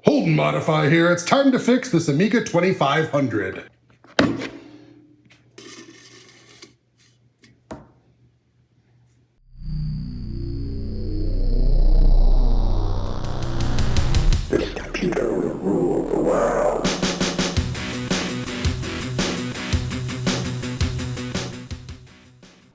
Hold Modify here. It's time to fix this Amiga 2500. This computer will rule the world.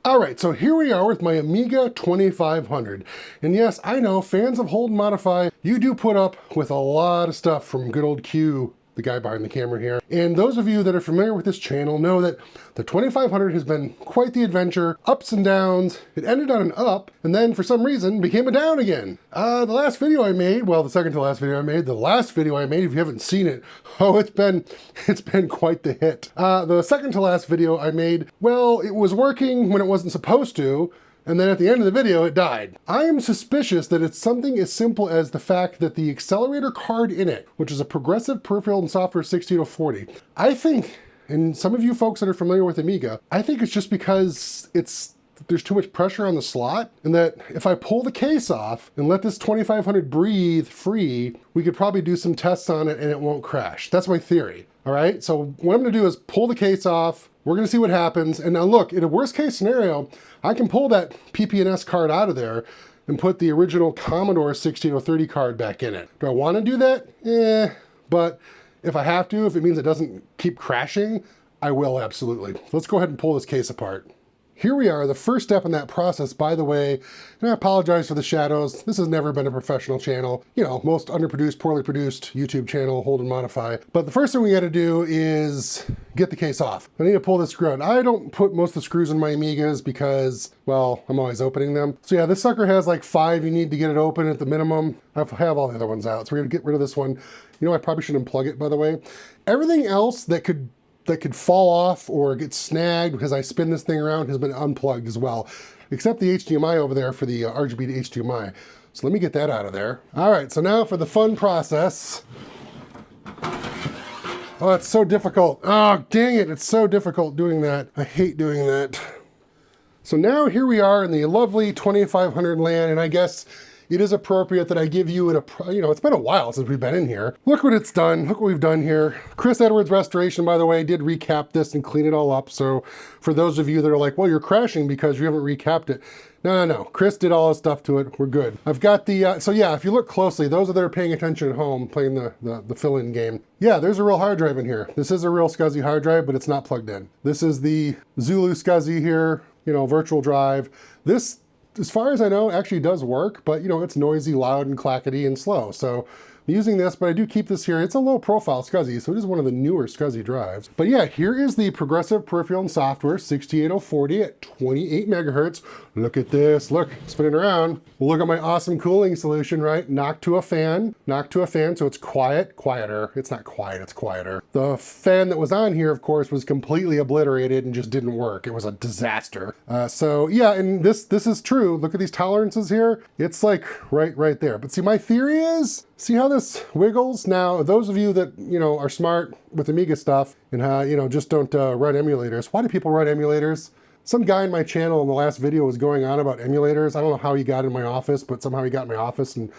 All right, so here we are with my Amiga 2500. And yes, I know, fans of Hold and Modify, you do put up with a lot of stuff from good old Q, the guy behind the camera here. And those of you that are familiar with this channel know that the 2500 has been quite the adventure, ups and downs. It ended on an up, and then for some reason became a down again. The last video I made, well, the second to last video I made, the last video I made, if you haven't seen it, oh, it's been quite the hit. The second to last video I made, well, it was working when it wasn't supposed to, and then at the end of the video, it died. I am suspicious that it's something as simple as the fact that the accelerator card in it, which is a progressive peripheral and software 16040, I think, and some of you folks that are familiar with Amiga, I think it's just because there's too much pressure on the slot, and that if I pull the case off and let this 2500 breathe free, we could probably do some tests on it and it won't crash. That's my theory. All right, so what I'm gonna do is pull the case off. We're gonna see what happens. And now look, in a worst case scenario, I can pull that PP&S card out of there and put the original Commodore 68030 card back in it. Do I wanna do that? But if I have to, if it means it doesn't keep crashing, I will absolutely. Let's go ahead and pull this case apart. Here we are, the first step in that process, by the way, and I apologize for the shadows. This has never been a professional channel. You know, most underproduced, poorly produced YouTube channel, Hold and Modify. But the first thing we gotta do is get the case off. I need to pull this screw out. I don't put most of the screws in my Amigas because, well, I'm always opening them. So yeah, this sucker has like 5 you need to get it open at the minimum. I have all the other ones out, so we're gonna get rid of this one. You know, I probably should unplug it, by the way. Everything else that could fall off or get snagged because I spin this thing around has been unplugged as well, except the HDMI over there for the RGB to HDMI. So let me get that out of there. All right, so now for the fun process. Oh, it's so difficult. Oh, dang it, it's so difficult doing that. I hate doing that. So now here we are in the lovely 2500 land, and I guess it is appropriate that I give you it's been a while since we've been in here. Look what it's done. Look what we've done here. Chris Edwards Restoration, by the way, did recap this and clean it all up. So for those of you that are like, well, you're crashing because you haven't recapped it. No. Chris did all his stuff to it. We're good. I've got the, so yeah, if you look closely, those that are paying attention at home, playing the fill-in game. Yeah, there's a real hard drive in here. This is a real SCSI hard drive, but it's not plugged in. This is the Zulu SCSI here, virtual drive. This, as far as I know, actually does work, but it's noisy, loud, and clackety and slow. So I'm using this, but I do keep this here. It's a low profile SCSI, so it is one of the newer SCSI drives. But yeah, here is the progressive peripheral and software 68040 at 28 megahertz. Look at this, look, spinning around. Look at my awesome cooling solution, right? Knock to a fan, so it's quieter. It's not quiet, it's quieter. The fan that was on here, of course, was completely obliterated and just didn't work. It was a disaster. So yeah, and this is true. Look at these tolerances here. It's like right there. But see, my theory is, see how this wiggles? Now, those of you that, are smart with Amiga stuff and, just don't run emulators. Why do people run emulators? Some guy in my channel in the last video was going on about emulators. I don't know how he got in my office, but somehow he got in my office and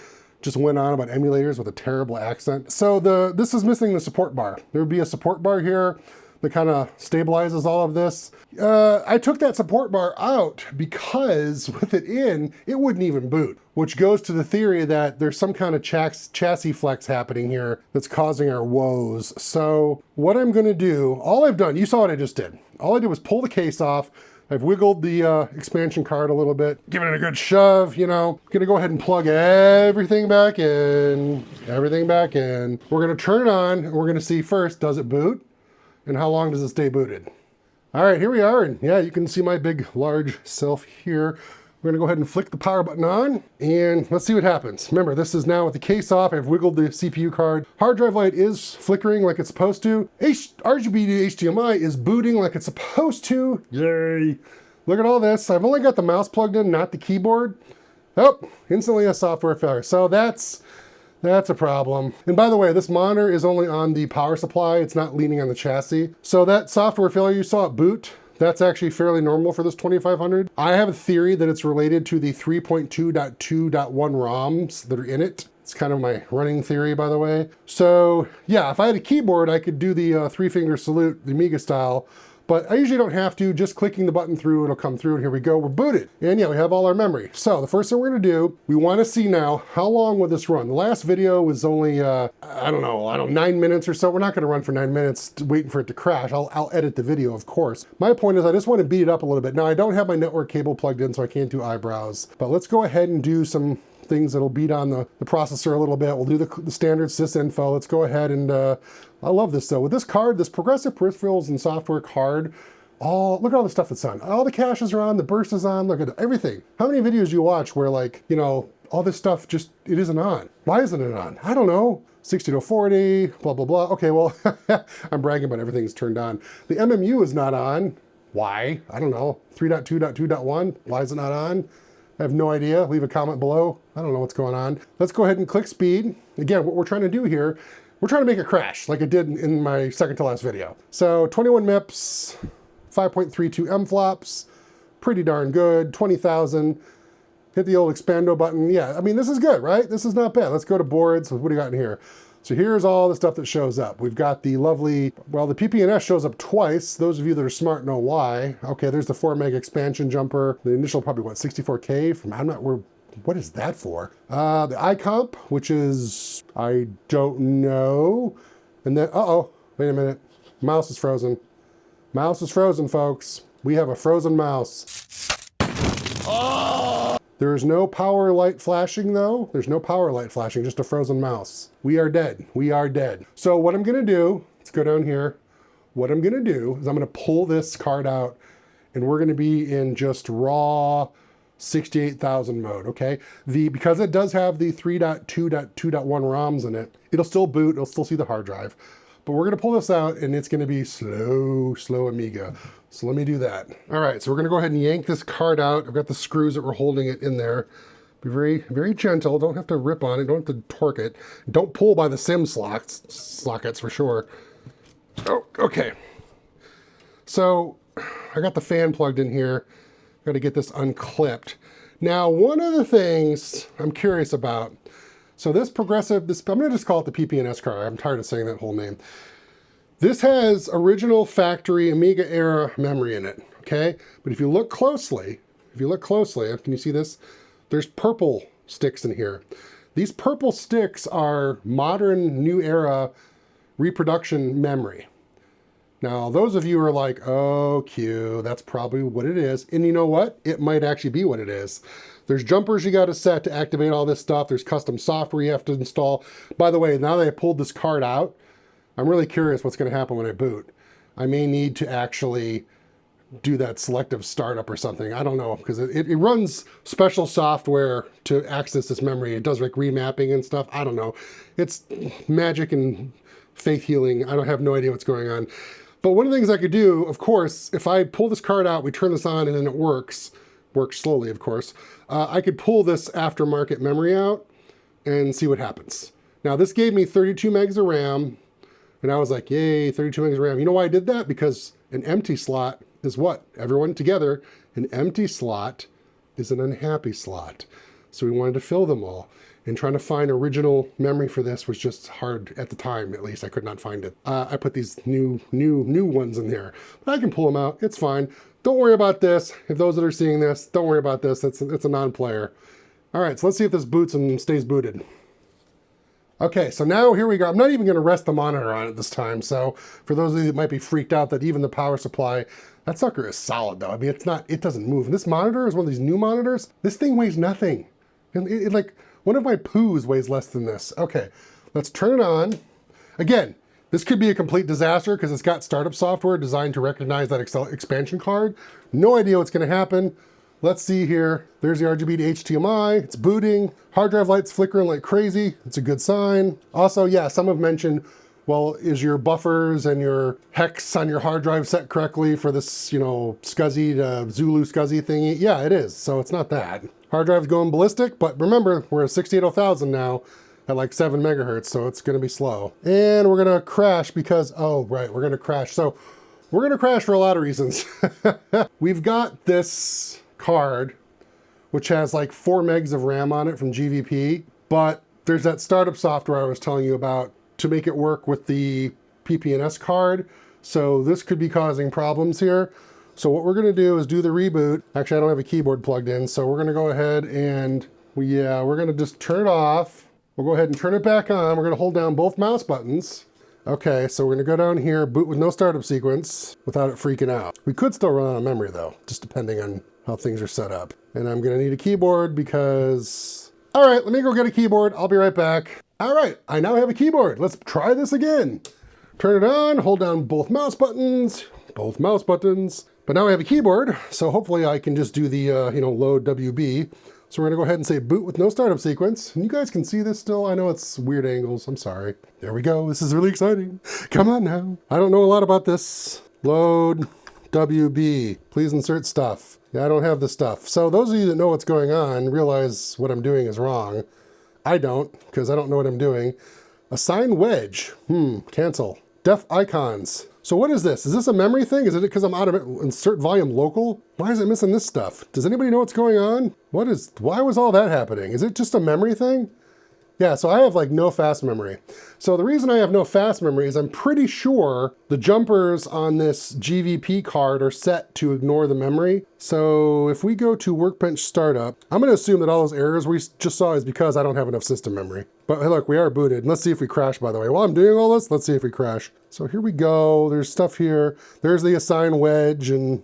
just went on about emulators with a terrible accent. So this is missing the support bar. There would be a support bar here that kind of stabilizes all of this. I took that support bar out because with it in, it wouldn't even boot, which goes to the theory that there's some kind of chassis flex happening here that's causing our woes. So what I'm gonna do, all I've done, you saw what I just did. All I did was pull the case off. I've wiggled the expansion card a little bit, giving it a good shove, Gonna go ahead and plug everything back in. We're gonna turn it on, and we're gonna see first, does it boot? And how long does it stay booted? All right, here we are, and yeah, you can see my big, large self here. We're gonna go ahead and flick the power button on, and let's see what happens. Remember, this is now with the case off. I've wiggled the CPU card. Hard drive light is flickering like it's supposed to. RGB to HDMI is booting like it's supposed to. Yay. Look at all this. I've only got the mouse plugged in, not the keyboard. Oh, instantly a software failure. So that's a problem. And by the way, this monitor is only on the power supply. It's not leaning on the chassis. So that software failure you saw at boot, that's actually fairly normal for this 2500. I have a theory that it's related to the 3.2.2.1 ROMs that are in it. It's kind of my running theory, by the way. So yeah, if I had a keyboard, I could do the three-finger salute, the Amiga style, but I usually don't have to. Just clicking the button through, it'll come through, and here we go, we're booted. And yeah, we have all our memory. So the first thing we're gonna do, we wanna see now, how long will this run? The last video was only, I don't know, 9 minutes or so. We're not gonna run for 9 minutes waiting for it to crash. I'll edit the video, of course. My point is I just wanna beat it up a little bit. Now I don't have my network cable plugged in, so I can't do eyebrows, but let's go ahead and do some things that'll beat on the processor a little bit. We'll do the standard sysinfo. Let's go ahead and, I love this though. With this card, this progressive peripherals and software card, look at all the stuff that's on. All the caches are on, the burst is on, look at everything. How many videos do you watch where like, you know, all this stuff just, it isn't on? Why isn't it on? I don't know. 60 to 40, blah, blah, blah. Okay, well, I'm bragging, but everything's turned on. The MMU is not on. Why? I don't know. 3.2.2.1, why is it not on? I have no idea. Leave a comment below. I don't know what's going on. Let's go ahead and click speed. Again, what we're trying to do here, we're trying to make it crash like it did in my second to last video. So 21 MIPS, 5.32 MFLOPS, pretty darn good, 20,000. Hit the old expando button. Yeah, I mean, this is good, right? This is not bad. Let's go to boards. What do you got in here? So here's all the stuff that shows up. We've got the lovely, well, the PPNS shows up twice. Those of you that are smart know why. Okay, there's the 4 meg expansion jumper. The initial probably, what, 64K from, what is that for? The iComp, which is, I don't know. And then, uh-oh, wait a minute. Mouse is frozen. Mouse is frozen, folks. We have a frozen mouse. Oh! There's no power light flashing though. There's no power light flashing, just a frozen mouse. We are dead. We are dead. So what I'm gonna do, let's go down here. What I'm gonna do is I'm gonna pull this card out and we're gonna be in just raw 68,000 mode, okay? Because it does have the 3.2.2.1 ROMs in it, it'll still boot, it'll still see the hard drive. But we're gonna pull this out and it's gonna be slow Amiga. So let me do that. All right, so we're gonna go ahead and yank this card out. I've got the screws that were holding it in there. Be very, very gentle. Don't have to rip on it, don't have to torque it. Don't pull by the SIM sockets for sure. Oh, okay. So I got the fan plugged in here. Got to get this unclipped. Now, one of the things I'm curious about, so this progressive, I'm gonna just call it the PPNS card. I'm tired of saying that whole name. This has original factory Amiga era memory in it, okay? But if you look closely, can you see this? There's purple sticks in here. These purple sticks are modern new era reproduction memory. Now, those of you are like, oh, Q, that's probably what it is. And you know what? It might actually be what it is. There's jumpers you got to set to activate all this stuff. There's custom software you have to install. By the way, now that I pulled this card out, I'm really curious what's going to happen when I boot. I may need to actually do that selective startup or something. I don't know, because it runs special software to access this memory. It does like remapping and stuff. I don't know. It's magic and faith healing. I don't have no idea what's going on. But one of the things I could do, of course, if I pull this card out, we turn this on and then it works slowly, of course. I could pull this aftermarket memory out and see what happens. Now this gave me 32 megs of RAM. And I was like, yay, 32 megs of RAM. You know why I did that? Because an empty slot is what? Everyone together, an empty slot is an unhappy slot. So we wanted to fill them all. And trying to find original memory for this was just hard at the time, at least. I could not find it. I put these new ones in there. But I can pull them out, it's fine. Don't worry about this. If those that are seeing this, don't worry about this. It's a non-player. All right, so let's see if this boots and stays booted. Okay, so now here we go. I'm not even gonna rest the monitor on it this time. So for those of you that might be freaked out that even the power supply, that sucker is solid though. I mean, it doesn't move. And this monitor is one of these new monitors. This thing weighs nothing. And it like, one of my poos weighs less than this. Okay, let's turn it on. Again, this could be a complete disaster because it's got startup software designed to recognize that expansion card. No idea what's gonna happen. Let's see here. There's the RGB to HDMI. It's booting. Hard drive light's flickering like crazy. It's a good sign. Also, yeah, some have mentioned, well, is your buffers and your hex on your hard drive set correctly for this, you know, SCSI to Zulu SCSI thingy? Yeah, it is. So it's not that. Hard drive's going ballistic, but remember, we're at 68,000 now at like 7 megahertz, so it's gonna be slow. And we're gonna crash because, oh, right, we're gonna crash. So we're gonna crash for a lot of reasons. We've got this card, which has like 4 megs of RAM on it from GVP, but there's that startup software I was telling you about to make it work with the PP&S card. So this could be causing problems here. So what we're gonna do is do the reboot. Actually, I don't have a keyboard plugged in, so we're gonna go ahead and we're gonna just turn it off. We'll go ahead and turn it back on. We're gonna hold down both mouse buttons. Okay, so we're gonna go down here, boot with no startup sequence without it freaking out. We could still run out of memory though, just depending on how things are set up. And I'm gonna need a keyboard because, all right, let me go get a keyboard. I'll be right back. All right, I now have a keyboard. Let's try this again. Turn it on, hold down both mouse buttons. But now I have a keyboard, so hopefully I can just do the, load WB. So we're gonna go ahead and say boot with no startup sequence. And you guys can see this still. I know it's weird angles, I'm sorry. There we go, this is really exciting. Come on now. I don't know a lot about this. Load WB, please insert stuff. Yeah, I don't have the stuff. So those of you that know what's going on realize what I'm doing is wrong. I don't, because I don't know what I'm doing. Assign wedge, cancel. Def icons. So what is this? Is this a memory thing? Is it because I'm out of it? Insert volume local? Why is it missing this stuff? Does anybody know what's going on? Why was all that happening? Is it just a memory thing? Yeah, so I have like no fast memory. So the reason I have no fast memory is I'm pretty sure the jumpers on this GVP card are set to ignore the memory. So if we go to Workbench Startup, I'm gonna assume that all those errors we just saw is because I don't have enough system memory. But hey, look, we are booted. Let's see if we crash, by the way. While I'm doing all this, let's see if we crash. So here we go, there's stuff here. There's the assign wedge and,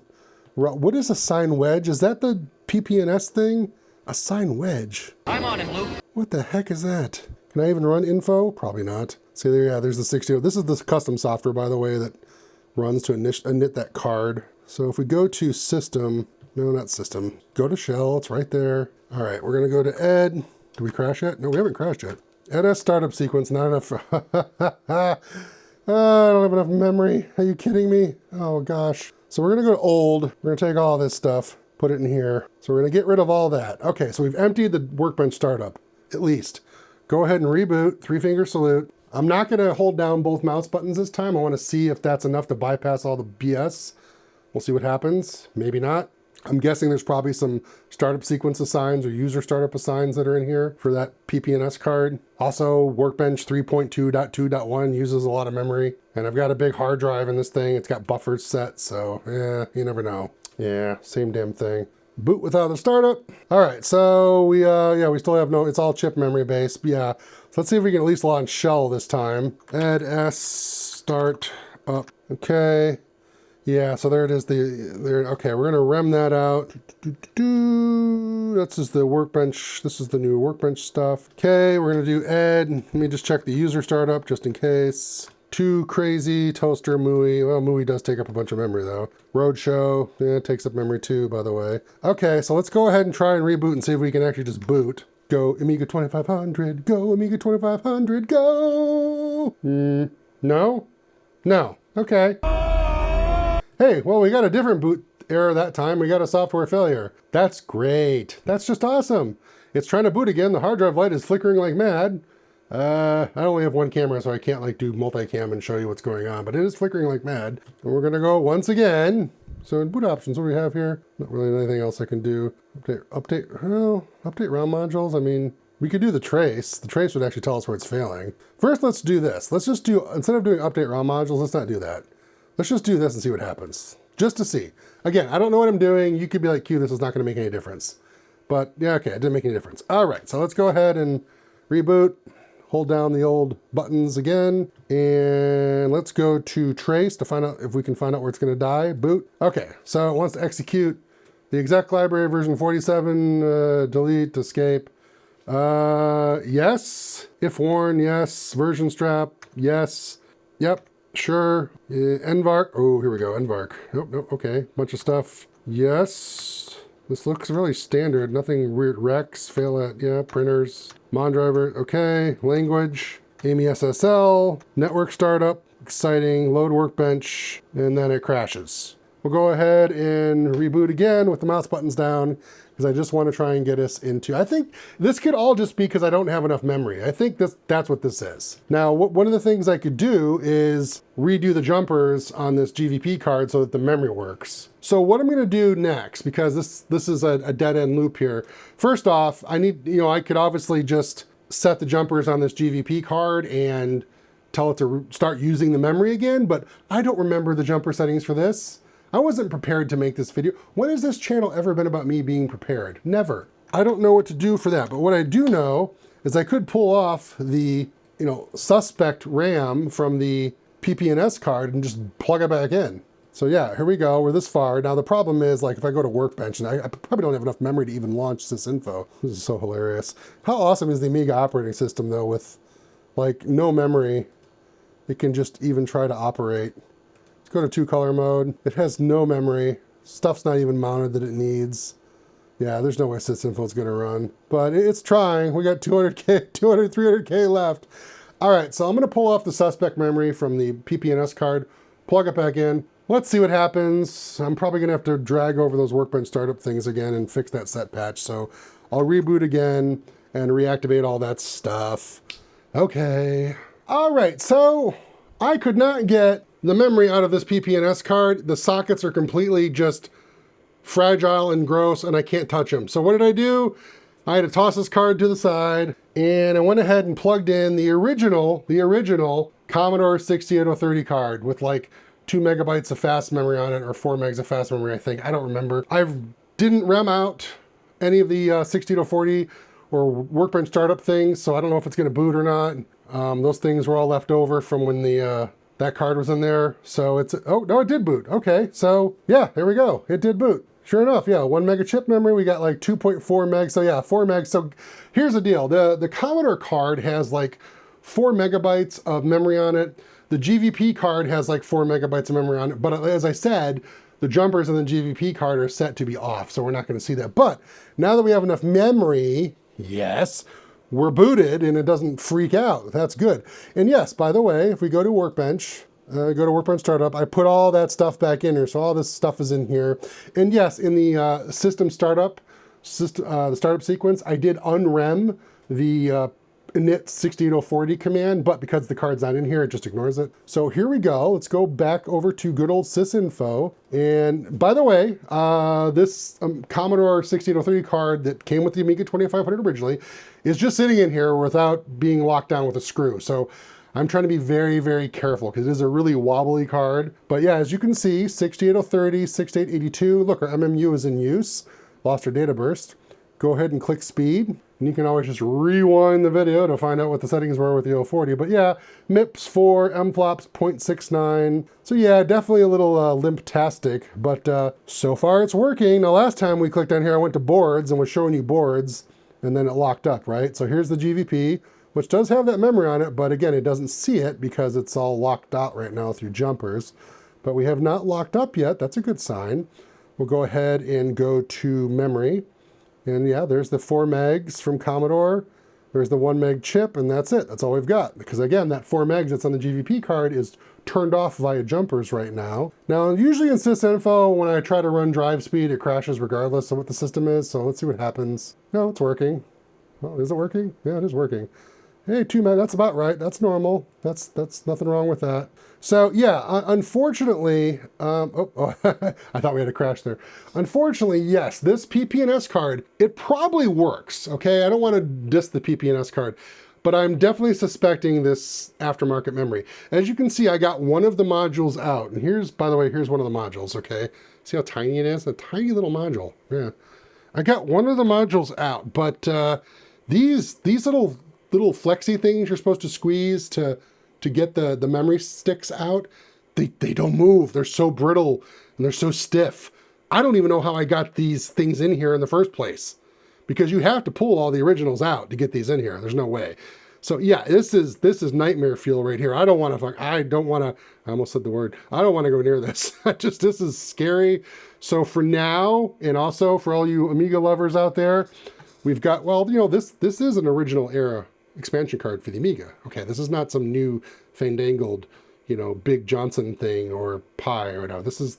what is assign wedge? Is that the PP&S thing? Assign wedge. I'm on it, Luke. What the heck is that? Can I even run info? Probably not. See there, yeah, there's the 60. This is the custom software, by the way, that runs to init that card. So if we go to system, no, not system, go to shell, it's right there. All right, we're gonna go to ed. Did we crash yet? No, we haven't crashed yet. Ed as startup sequence, not enough. I don't have enough memory. Are you kidding me? Oh gosh. So we're gonna go to old. We're gonna take all this stuff, put it in here. So we're gonna get rid of all that. Okay, so we've emptied the Workbench startup, at least. Go ahead and reboot, 3-finger salute. I'm not gonna hold down both mouse buttons this time. I wanna see if that's enough to bypass all the BS. We'll see what happens, maybe not. I'm guessing there's probably some startup sequence assigns or user startup assigns that are in here for that PP&S card. Also, Workbench 3.2.2.1 uses a lot of memory. And I've got a big hard drive in this thing. It's got buffers set, so yeah, you never know. Yeah, same damn thing. Boot without a startup. All right, so we still have it's all chip memory based. Yeah, so let's see if we can at least launch shell this time. Add s start up. Okay. Yeah, so there it is. Okay, we're gonna rem that out. That's just the Workbench. This is the new Workbench stuff. Okay, we're gonna do ed. Let me just check the user startup just in case. Too crazy, toaster, MUI. Well, MUI does take up a bunch of memory though. Roadshow, yeah, it takes up memory too, by the way. Okay, so let's go ahead and try and reboot and see if we can actually just boot. Go Amiga 2500, go Amiga 2500, go! No? No, okay. Hey, well, we got a different boot error that time. We got a software failure. That's great. That's just awesome. It's trying to boot again. The hard drive light is flickering like mad. I only have one camera, so I can't like do multicam and show you what's going on, but it is flickering like mad. And we're gonna go once again. So in boot options, what do we have here? Not really anything else I can do. Update ROM modules. I mean, we could do the trace. The trace would actually tell us where it's failing. First, let's do this. Let's just do, instead of doing update ROM modules, let's not do that. Let's just do this and see what happens, just to see. Again, I don't know what I'm doing. You could be like, Q, this is not gonna make any difference. But yeah, okay, it didn't make any difference. All right, so let's go ahead and reboot, hold down the old buttons again, and let's go to trace to find out if we can find out where it's gonna die, boot. Okay, so it wants to execute the exec library version 47, delete, escape. Yes, if warn, yes, version strap, yes, yep. Sure. Nvark. Oh, here we go. Nvark. Nope. Okay. Bunch of stuff. Yes. This looks really standard. Nothing weird. Rex. Fail at. Yeah. Printers. Mondriver. Okay. Language. AMI SSL. Network startup. Exciting. Load Workbench. And then it crashes. We'll go ahead and reboot again with the mouse buttons down because I just want to try and get us into, I think this could all just be because I don't have enough memory. I think that's what this is. Now, one of the things I could do is redo the jumpers on this GVP card so that the memory works. So what I'm going to do next, because this is a dead end loop here. First off, I need, I could obviously just set the jumpers on this GVP card and tell it to start using the memory again, but I don't remember the jumper settings for this. I wasn't prepared to make this video. When has this channel ever been about me being prepared? Never. I don't know what to do for that, but what I do know is I could pull off the, suspect RAM from the PP&S card and just plug it back in. So yeah, here we go, we're this far. Now the problem is, like, if I go to Workbench, and I probably don't have enough memory to even launch sysinfo. This is so hilarious. How awesome is the Amiga operating system though, with like no memory, it can just even try to operate. Let's go to 2-color mode. It has no memory. Stuff's not even mounted that it needs. Yeah, there's no way sysinfo is gonna run, but it's trying. We got 200K, 300K left. All right, so I'm gonna pull off the suspect memory from the PP&S card, plug it back in. Let's see what happens. I'm probably gonna have to drag over those Workbench startup things again and fix that set patch. So I'll reboot again and reactivate all that stuff. Okay. All right, so I could not get the memory out of this PP&S card. The sockets are completely just fragile and gross and I can't touch them. So what did I do? I had to toss this card to the side and I went ahead and plugged in the original Commodore 68030 card with like 2 megabytes of fast memory on it, or 4 megs of fast memory, I think. I don't remember. I didn't RAM out any of the 68040 or Workbench startup things, so I don't know if it's gonna boot or not. Those things were all left over from when the that card was in there. So it's, oh no, it did boot. Okay, so yeah, there we go. It did boot. Sure enough, yeah, 1 mega chip memory, we got like 2.4 megs, so yeah, 4 megs. So here's the deal, the Commodore card has like 4 megabytes of memory on it. The GVP card has like 4 megabytes of memory on it, but as I said, the jumpers on the GVP card are set to be off, so we're not gonna see that. But now that we have enough memory, yes, we're booted and it doesn't freak out. That's good. And yes, by the way, if we go to Workbench, go to Workbench Startup, I put all that stuff back in here, so all this stuff is in here. And yes, in the system startup, the startup sequence, I did unrem the init 68040 command, but because the card's not in here, it just ignores it. So here we go. Let's go back over to good old sysinfo. And by the way, this Commodore 68030 card that came with the Amiga 2500 originally is just sitting in here without being locked down with a screw. So I'm trying to be very, very careful because it is a really wobbly card. But yeah, as you can see, 68030, 6882, look, our MMU is in use. Lost our data burst. Go ahead and click speed. And you can always just rewind the video to find out what the settings were with the 040. But yeah, MIPS 4, MFLOPS 0.69. So yeah, definitely a little limp-tastic, but so far it's working. Now last time we clicked down here, I went to boards and was showing you boards, and then it locked up, right? So here's the GVP, which does have that memory on it, but again, it doesn't see it because it's all locked out right now through jumpers. But we have not locked up yet. That's a good sign. We'll go ahead and go to memory. And yeah, there's the 4 megs from Commodore. There's the 1 meg chip, and that's it. That's all we've got. Because again, that 4 megs that's on the GVP card is turned off via jumpers right now. Now, usually in sysinfo, when I try to run drive speed, it crashes regardless of what the system is. So let's see what happens. No, it's working. Oh, is it working? Yeah, it is working. Hey, 2 meg, that's about right. That's normal. That's nothing wrong with that. So yeah, unfortunately, I thought we had a crash there. Unfortunately, yes, this PP&S card, it probably works, okay? I don't want to diss the PP&S card, but I'm definitely suspecting this aftermarket memory. As you can see, I got one of the modules out. And here's, by the way, here's one of the modules, okay? See how tiny it is? A tiny little module, yeah. I got one of the modules out, but these little flexy things you're supposed to squeeze to get the memory sticks out, they don't move. They're so brittle and they're so stiff. I don't even know how I got these things in here in the first place, because you have to pull all the originals out to get these in here. There's no way. So yeah, this is nightmare fuel right here. I almost said the word. I don't want to go near this. This is scary. So for now, and also for all you Amiga lovers out there, we've got, well, this is an original era expansion card for the Amiga. Okay, this is not some new fandangled, Big Johnson thing or Pi or whatever. This is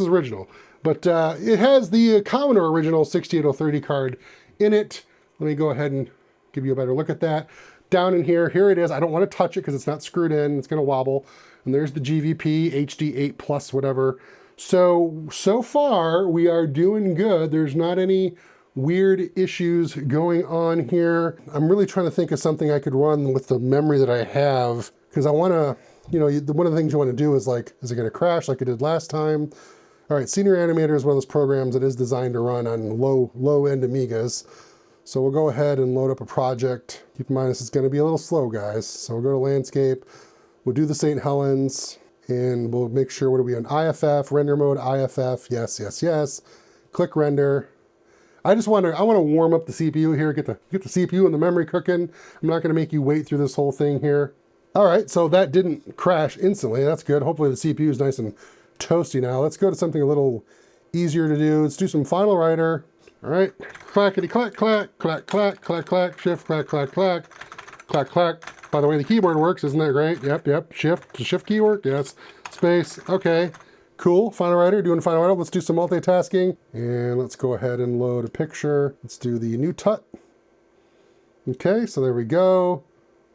original. But it has the Commodore original 68030 card in it. Let me go ahead and give you a better look at that. Down in here it is. I don't want to touch it because it's not screwed in. It's going to wobble. And there's the GVP HD 8+ whatever. So far we are doing good. There's not any weird issues going on here. I'm really trying to think of something I could run with the memory that I have, because I want to, you know, one of the things you want to do is like, is it going to crash like it did last time? All right, Senior Animator is one of those programs that is designed to run on low-end Amigas. So we'll go ahead and load up a project. Keep in mind this is going to be a little slow, guys. So we'll go to Landscape, we'll do the St. Helens, and we'll make sure, what are we on? IFF, render mode, IFF, yes, yes, yes. Click render. I want to warm up the CPU here, get the CPU and the memory cooking. I'm not going to make you wait through this whole thing here. All right, so that didn't crash instantly. That's good. Hopefully the CPU is nice and toasty now. Let's go to something a little easier to do. Let's do some Final Writer. All right, clackety clack clack, clack clack, clack clack, shift, clack clack clack, clack clack. By the way, the keyboard works, isn't that great? Yep, yep, shift, does shift key work? Yes, space, okay. Cool, Final Writer, doing Final Writer. Let's do some multitasking. And let's go ahead and load a picture. Let's do the new tut. Okay, so there we go.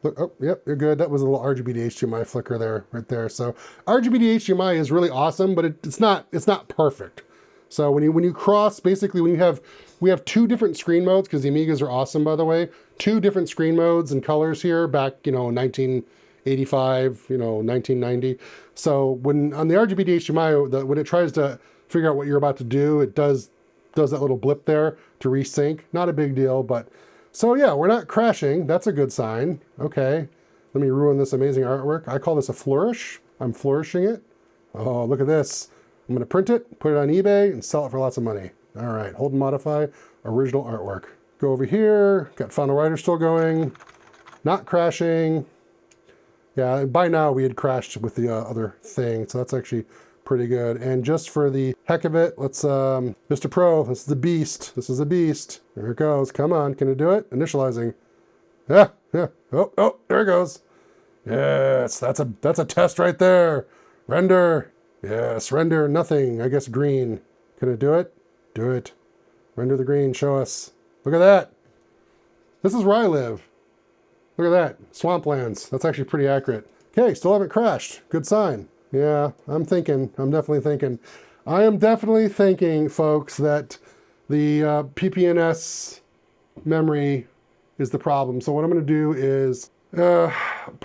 Look, oh, yep, you're good. That was a little RGB to HDMI flicker there, right there. So RGB to HDMI is really awesome, but it's not perfect. So when you cross, basically we have 2 different screen modes, because the Amigas are awesome, by the way. 2 different screen modes and colors here back, 1985, 1990. So when on the RGB to HDMI, when it tries to figure out what you're about to do, it does that little blip there to resync. Not a big deal, but so yeah, we're not crashing. That's a good sign. Okay, let me ruin this amazing artwork. I call this a flourish. I'm flourishing it. Oh, look at this. I'm going to print it, put it on eBay, and sell it for lots of money. All right, hold and modify, original artwork. Go over here, got Final Writer still going, not crashing. Yeah, by now we had crashed with the other thing, so that's actually pretty good. And just for the heck of it, let's, Mr. Pro, this is the beast. This is a beast. There it goes, come on, can it do it? Initializing. Yeah, oh, there it goes. Yes, that's a test right there. Render. Yes, render nothing. I guess green. Can it do it? Do it. Render the green. Show us. Look at that. This is where I live. Look at that. Swamplands. That's actually pretty accurate. Okay, still haven't crashed. Good sign. Yeah, I'm definitely thinking. I am definitely thinking, folks, that the PPNS memory is the problem. So what I'm going to do is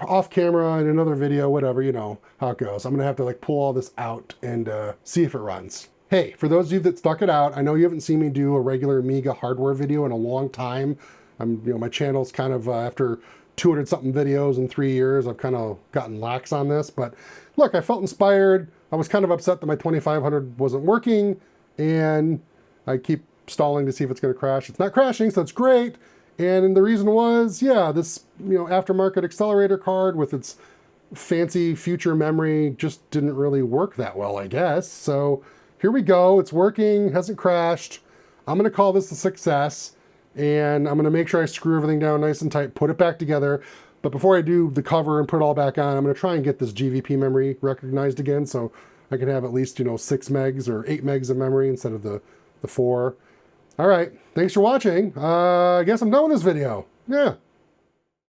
off camera in another video, whatever, you know how it goes. I'm gonna have to like pull all this out and see if it runs. Hey, for those of you that stuck it out, I know you haven't seen me do a regular Amiga hardware video in a long time. My channel's kind of after 200 something videos in 3 years, I've kind of gotten lax on this, but look, I felt inspired. I was kind of upset that my 2500 wasn't working, and I keep stalling to see if it's gonna crash. It's not crashing, so that's great. And the reason was, yeah, this aftermarket accelerator card with its fancy future memory just didn't really work that well, I guess. So here we go. It's working, hasn't crashed. I'm going to call this a success, and I'm going to make sure I screw everything down nice and tight, put it back together. But before I do the cover and put it all back on, I'm going to try and get this GVP memory recognized again, so I can have at least 6 megs or 8 megs of memory instead of the 4. All right, thanks for watching. I guess I'm done with this video. Yeah.